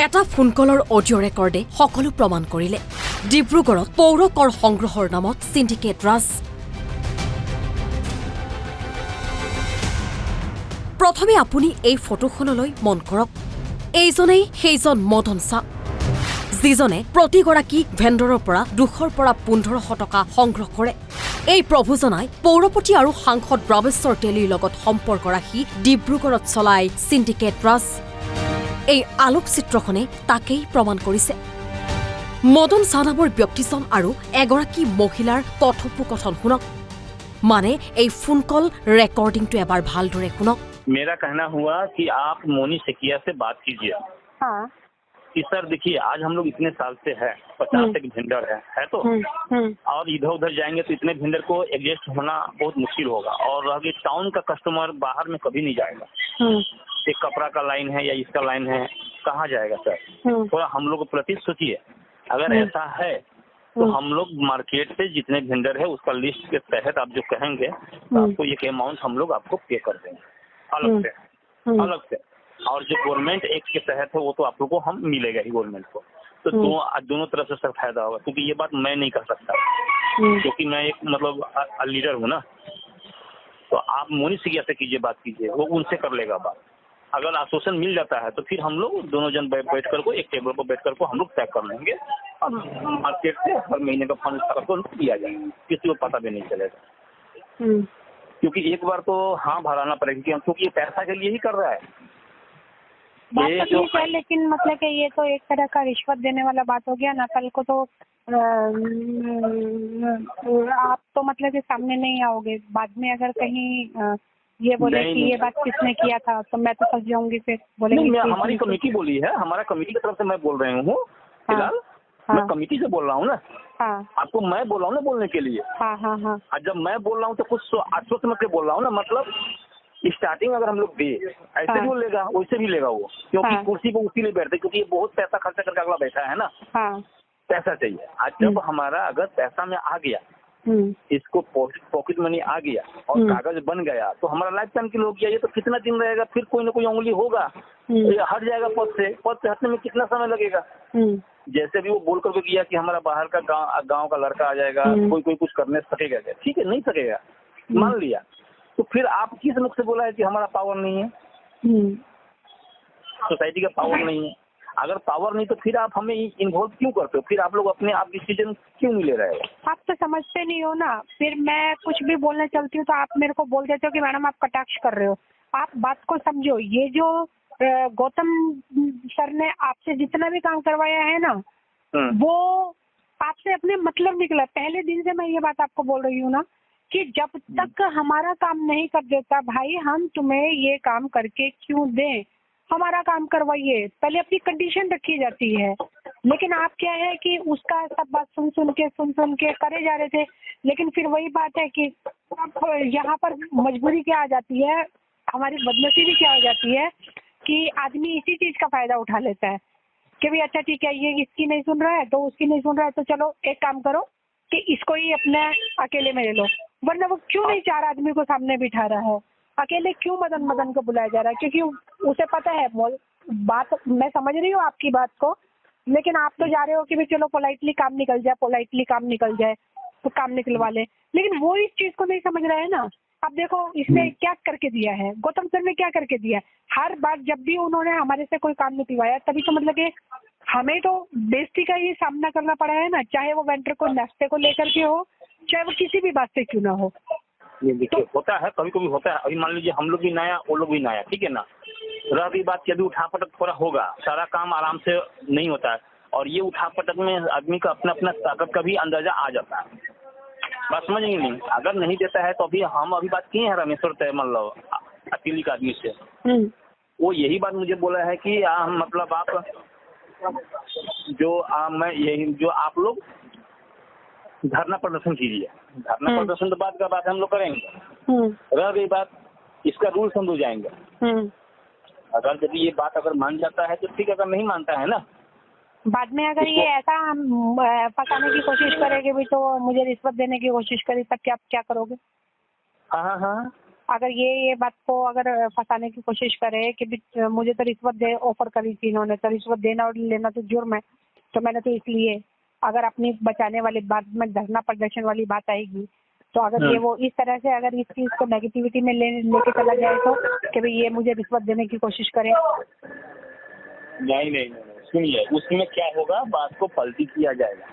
এটা ফোন কলৰ অডিঅ' ৰেকৰ্ডে সকলো প্ৰমাণ কৰিলে ডিব্ৰুগড়ত পৌৰ কৰ সংগ্ৰহৰ নামত সিন্ডিকেট ৰাজ। প্ৰথমে আপুনি এই ফটোখনলৈ মন কৰক। এইজনেই সেইজন মদন শাহ, যিজনে প্ৰতিগৰাকী ভেণ্ডৰৰ পৰা 200ৰ পৰা 1500 টকা সংগ্ৰহ কৰে। এই প্ৰভুজনাই পৌৰপতি আৰু সাংসদ ব্ৰাৱেশ্বৰ তেলীৰ লগত সম্পৰ্ক ৰাখি ডিব্ৰুগড়ত চলাই সিন্ডিকেট ৰাজ। এই আলোকচিত্ৰখনে তাকেই প্ৰমাণ কৰিছে। মদন শাহ নামৰ ব্যক্তিজন আৰু এগৰাকী মহিলাৰ কথোপকথন শুনক। মানে এই ফোন কল ৰেকৰ্ডিংটো এবাৰ ভালদৰে শুনক। मेरा कहना हुआ कि आप मोनी सेकिया से बात कीजिए। हाँ। कि सर देखिए, आज हम लोग इतने साल से है, 50 एक भेंडर है तो और इधर उधर जाएंगे तो इतने भेंडर को एडजस्ट होना बहुत मुश्किल होगा। और अगर टाउन का कस्टमर बाहर में कभी नहीं जाएगा, एक कपड़ा का लाइन है या इसका लाइन है, कहाँ जाएगा सर? थोड़ा हम लोग प्रति सोचिए। अगर ऐसा है तो हम लोग मार्केट से जितने भेंडर है उसका लिस्ट के तहत आप जो कहेंगे तो आपको एक अमाउंट हम लोग आपको पे कर देंगे अलग से। और जो गवर्नमेंट एक्ट के तहत है वो तो आप लोग को हम मिलेगा ही गवर्नमेंट को। तो दोनों तरफ से सर फायदा होगा, क्योंकि ये बात मैं नहीं कर सकता, क्योंकि मैं एक मतलब लीडर हूँ ना। तो आप मोनी सिकिया से कीजिए, बात कीजिए, वो उनसे कर लेगा बात। अगर आश्वासन मिल जाता है तो फिर हम लोग दोनों जन बैठ कर को एक टेबल पर बैठ कर को हम लोग तय कर लेंगे और मार्केट से हर महीने का फंड को दिया जाएगा, किसी को पता भी नहीं चलेगा। क्योंकि एक बार तो हाँ भराना पड़ेगा, क्योंकि ये पैसा के लिए ही कर रहा है। बात तो ठीक है, लेकिन मतलब कि ये तो एक तरह का रिश्वत देने वाला बात हो गया ना। कल को तो आप तो मतलब कि सामने नहीं आओगे, बाद में अगर कहीं ये बोले कि ये बात किसने किया था तो मैं तो फंस जाऊंगी। फिर बोलेंगे हमारी कमेटी बोली है, हमारा कमेटी की तरफ से मैं बोल रही हूँ फिलहाल। मैं कमेटी से बोल रहा हूँ ना। हाँ। आपको मैं बोल रहा हूँ ना बोलने के लिए। हाँ हाँ हाँ। जब मैं बोल रहा हूँ तो कुछ आश्वस्त मत के बोल रहा हूँ ना। मतलब स्टार्टिंग अगर हम लोग दे ऐसे भी वो लेगा, वैसे भी लेगा वो, क्योंकि कुर्सी पर उसी लिए बैठते, क्योंकि ये बहुत पैसा खर्चा करके अगला बैठा है ना। पैसा चाहिए। आज जब हमारा अगर पैसा में आ गया, इसको पॉकेट मनी आ गया और कागज बन गया तो हमारा लाइफ टाइम के लिए हो गया। ये तो कितना दिन रहेगा, फिर कोई ना कोई उंगली होगा, हट जाएगा पद से हटने में कितना समय लगेगा। जैसे भी वो बोल करके किया कि हमारा बाहर का गांव का लड़का आ जाएगा, कोई कुछ करने सकेगा क्या? ठीक है, नहीं सकेगा, मान लिया। तो फिर आप किस मुख से बोला है कि हमारा पावर नहीं है? सोसाइटी का पावर नहीं है। अगर पावर नहीं तो फिर आप हमें इन्वॉल्व क्यों करते हो? फिर आप लोग अपने आप डिसीजन क्यों नहीं ले रहे हो? आप तो समझते नहीं हो ना। फिर मैं कुछ भी बोलने चलती हूँ तो आप मेरे को बोल देते हो कि मैडम आप कटाक्ष कर रहे हो। आप बात को समझो। ये जो गौतम सर ने आपसे जितना भी काम करवाया है ना, वो आपसे अपने मतलब निकला। पहले दिन से मैं ये बात आपको बोल रही हूँ ना कि जब तक हमारा काम नहीं कर देता, भाई हम तुम्हें ये काम करके क्यों दें, हमारा काम करवाइए। पहले अपनी कंडीशन रखी जाती है। लेकिन आप क्या है कि उसका सब बात सुन सुन के करे जा रहे थे। लेकिन फिर वही बात है कि यहाँ पर मजबूरी क्या आ जाती है, हमारी बदनसीबी क्या हो जाती है कि आदमी इसी चीज का फायदा उठा लेता है कि भाई अच्छा ठीक है, ये इसकी नहीं सुन रहा है तो उसकी नहीं सुन रहा है, तो चलो एक काम करो कि इसको ही अपने अकेले में ले लो। वरना वो क्यों नहीं 4 आदमी को सामने बिठा रहा है? अकेले क्यों मदन को बुलाया जा रहा है? क्योंकि उसे पता है बात। मैं समझ रही हूँ आपकी बात को, लेकिन आप तो जा रहे हो कि भाई चलो पोलाइटली काम निकल जाए तो काम निकलवा ले। लेकिन वो इस चीज को नहीं समझ रहा है ना। अब देखो इसने क्या करके दिया है, गौतम सर ने क्या करके दिया है। हर बार जब भी उन्होंने हमारे से कोई काम निकलवाया तभी तो मतलब कि हमें तो बेइज्जती का ही सामना करना पड़ा है ना, चाहे वो वेंडर को नाश्ते को लेकर के हो, चाहे वो किसी भी बात से क्यों ना हो। ये देखिए होता है, कभी कभी होता है। अभी मान लीजिए हम लोग भी नया, वो लोग भी नया, ठीक है ना। रह गई बात कि अभी उठापटक थोड़ा होगा, सारा काम आराम से नहीं होता है। और ये उठापटक में आदमी का अपना ताकत का भी अंदाजा आ जाता है। बात समझेंगे नहीं? अगर नहीं देता है तो अभी हम बात किए हैं रामेश्वर तय मतलब अकेली का आदमी से, वो यही बात मुझे बोला है कि मतलब आप मैं यही जो आप लोग धरना प्रदर्शन कीजिए। धरना प्रदर्शन तो बाद का बात हम लोग करेंगे। रह गई बात, इसका रूल्स हम लोग जाएंगे। अगर जब ये बात अगर मान जाता है तो ठीक है, अगर नहीं मानता है ना, बाद में अगर ये ऐसा पकाने की कोशिश करेगी भी तो मुझे रिश्वत देने की कोशिश करी तब क्या करोगे? हाँ, अगर ये बात को अगर फंसाने की कोशिश करे कि भी मुझे तो रिश्वत ऑफर करी थी इन्होंने, तो रिश्वत देना और लेना तो जुर्म है, तो मैंने तो इसलिए, अगर अपनी बचाने वाली बात में धरना प्रदर्शन वाली बात आएगी तो अगर ये वो इस तरह से अगर इस चीज को नेगेटिविटी में लेके चला जाए तो कि भाई ये मुझे रिश्वत देने की कोशिश करे। नहीं, सुनिए, उसमें क्या होगा, बात को पलटी किया जाएगा।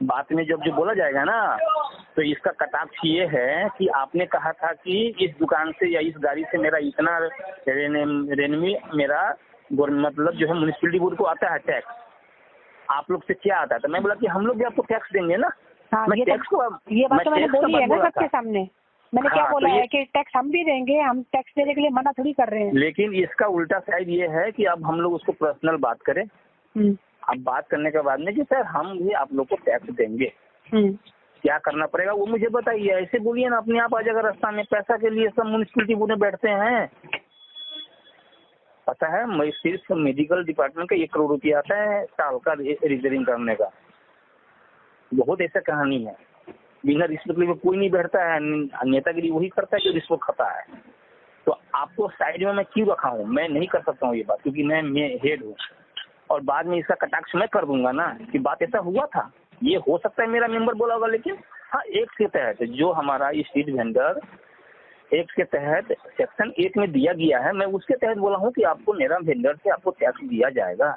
बात में जब जो बोला जाएगा ना, तो इसका कटाक्ष ये है कि आपने कहा था कि इस दुकान से या इस गाड़ी से मेरा इतना रेवेन्यू मेरा मतलब जो है म्युनिसिपैलिटी बोर्ड को आता है टैक्स, आप लोग से क्या आता है? तो मैं बोला कि हम लोग भी आपको टैक्स देंगे ना। हाँ, मैं ये टैक्स को ये बात तो मैंने बोली है ना सबके सामने। मैंने क्या बोला तो है कि टैक्स हम भी देंगे, हम टैक्स देने के लिए मना थोड़ी कर रहे हैं। लेकिन इसका उल्टा साइड ये है कि अब हम लोग उसको पर्सनल बात करें। अब बात करने के बाद में कि सर हम भी आप लोग को टैक्स देंगे, क्या करना पड़ेगा वो मुझे बताइए। ऐसे बोलिए ना, अपने आप आ जाएगा रास्ता में। पैसा के लिए सब म्युनिसिपैलिटी बोर्ड में बैठते हैं। पता है, मैं सिर्फ मेडिकल डिपार्टमेंट का 1 करोड़ रुपया आता है साल का रिजर्विंग करने का। बहुत ऐसा कहानी है। बिना रिश्वत लिए कोई नहीं बैठता है। नेतागिरी वही करता है जो रिश्वत खाता है। तो आपको साइड में मैं क्यों रखा हूँ? मैं नहीं कर सकता हूँ ये बात, क्योंकि मैं हेड हूँ और बाद में इसका कटाक्ष मैं कर दूंगा ना कि बात ऐसा हुआ था। ये हो सकता है मेरा मेंबर बोला होगा, लेकिन हाँ, एक्ट के तहत जो हमारा स्ट्रीट वेंडर एक्ट के तहत सेक्शन 1 में दिया गया है, मैं उसके तहत बोला हूँ कि आपको मेरा वेंडर से आपको टैक्स दिया जाएगा।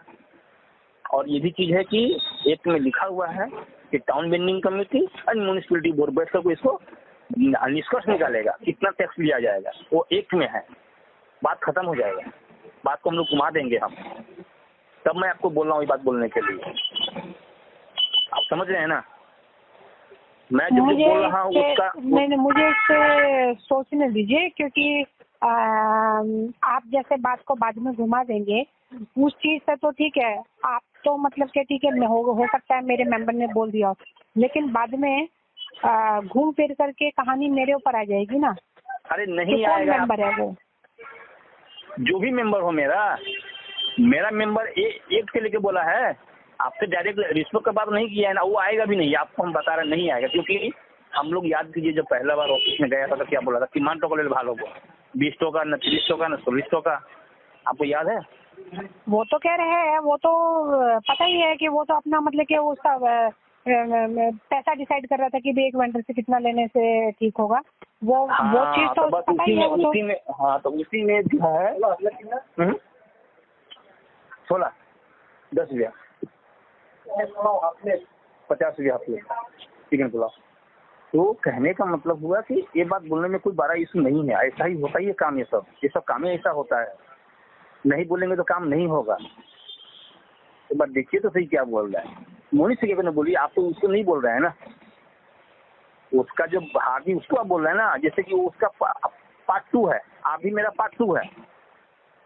और ये भी चीज है कि एक्ट में लिखा हुआ है कि टाउन वेंडिंग कमेटी और म्युनिसिपैलिटी बोर्ड बैठकर को इसको निष्कर्ष निकालेगा, कितना टैक्स लिया जाएगा, वो एक्ट में है। बात खत्म हो जाएगा, बात को हम लोग घुमा देंगे हम। तब मैं आपको बोल रहा हूँ ये बात बोलने के लिए। आप समझ रहे हैं ना? मैं जो बोल रहा हूँ उसका नहीं, मुझे इससे सोचने दीजिए, क्योंकि आप जैसे बात को बाद में घुमा देंगे उस चीज से, तो ठीक है, आप तो मतलब कि ठीक है, हो सकता है मेरे मेंबर ने बोल दिया, लेकिन बाद में घूम फिर करके कहानी मेरे ऊपर आ जाएगी ना। अरे नहीं आएगा। मेंबर है वो, जो भी मेंबर हो, मेरा मेंबर एक के लेके बोला है, आपसे डायरेक्ट रिश्वत का बात नहीं किया है ना, वो आएगा भी नहीं। आपको हम बता रहे नहीं आएगा, क्योंकि हम लोग याद कीजिए जब पहला बार ऑफिस में गया था तो क्या बोला था, किमान टोका ले भालो को 20 टोका न 30 टोका न 40 टोका। आपको याद है? वो तो कह रहे हैं, वो तो पता ही है कि वो तो अपना मतलब कि उसका पैसा डिसाइड कर रहा था कि भी एक वेंडर से कितना लेने से ठीक होगा। वो चीज तो पता ही है। उसी में हाँ, तो उसी में जो है 16 10 रुपया 50 रुपया चिकन पुलाव। तो कहने का मतलब हुआ कि ये बात बोलने में कोई बड़ा इशू नहीं है। ऐसा ही होता ही है काम, ये सब काम ऐसा होता है। नहीं बोलेंगे तो काम नहीं होगा। एक बार देखिए तो सही क्या बोल रहा है। मोनी से क्या बोलिए, आप तो उसको नहीं बोल रहे हैं ना, उसका जो हार्दी उसको आप बोल रहे हैं ना। जैसे कि उसका पार्ट 2 है, आप भी मेरा पार्ट 2 है,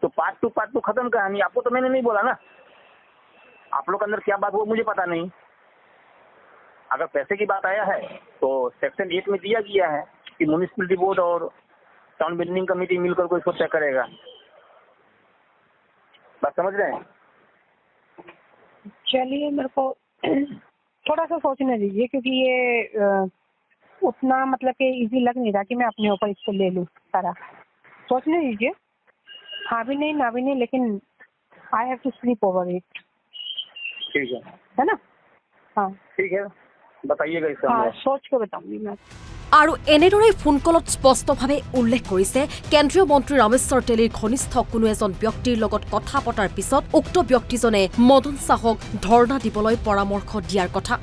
तो पार्ट टू खत्म कहानी। आपको तो मैंने नहीं बोला ना, आप लोग के अंदर क्या बात वो मुझे पता नहीं। अगर पैसे की बात आया है तो सेक्शन 1 में दिया गया है कि म्युनिसिपैलिटी बोर्ड और टाउन बिल्डिंग कमेटी मिलकर को इसको तय करेगा। बात समझ रहे हैं? चलिए, मेरे को थोड़ा सा सोचने दीजिए, क्योंकि ये उतना मतलब कि इजी लग नहीं रहा कि मैं अपने ऊपर इसको ले लूँ सारा। सोचने दीजिए, हाँ भी नहीं ना भी नहीं, लेकिन I have to sleep over it. ठीक है ना? हाँ ठीक है, बताइएगा इसका। हाँ, सोच के बताऊंगी मैं। আৰু এনেদৰে ফোন কলত স্পষ্টভাৱে উল্লেখ কৰিছে কেন্দ্ৰীয় মন্ত্ৰী ৰামেশ্বৰ তেলীৰ ঘনিষ্ঠ কোনো এজন ব্যক্তিৰ লগত কথা পতাৰ পিছত উক্ত ব্যক্তিজনে মদন শাহক ধৰ্ণা দিবলৈ পৰামৰ্শ দিয়াৰ কথা।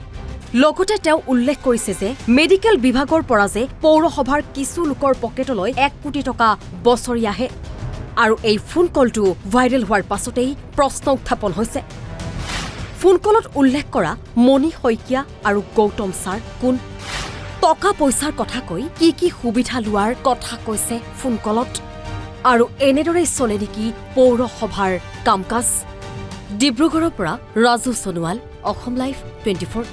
লগতে তেওঁ উল্লেখ কৰিছে যে মেডিকেল বিভাগৰ পৰা যে পৌৰসভাৰ কিছু লোকৰ পকেটলৈ 1 কোটি টকা বছৰি আহে। আৰু এই ফোন কলটো ভাইৰেল হোৱাৰ পাছতেই প্ৰশ্ন উত্থাপন হৈছে, ফোন কলত উল্লেখ কৰা মণি শইকীয়া আৰু গৌতম ছাৰ কোন? টকা পইচাৰ কথা কৈ কি সুবিধা লোৱাৰ কথা কৈছে ফোন কলত? আৰু এনেদৰেই চলে নেকি পৌৰসভাৰ কাম কাজ? ডিব্ৰুগড়ৰ পৰা ৰাজু সোণোৱাল, অসম লাইভ 24।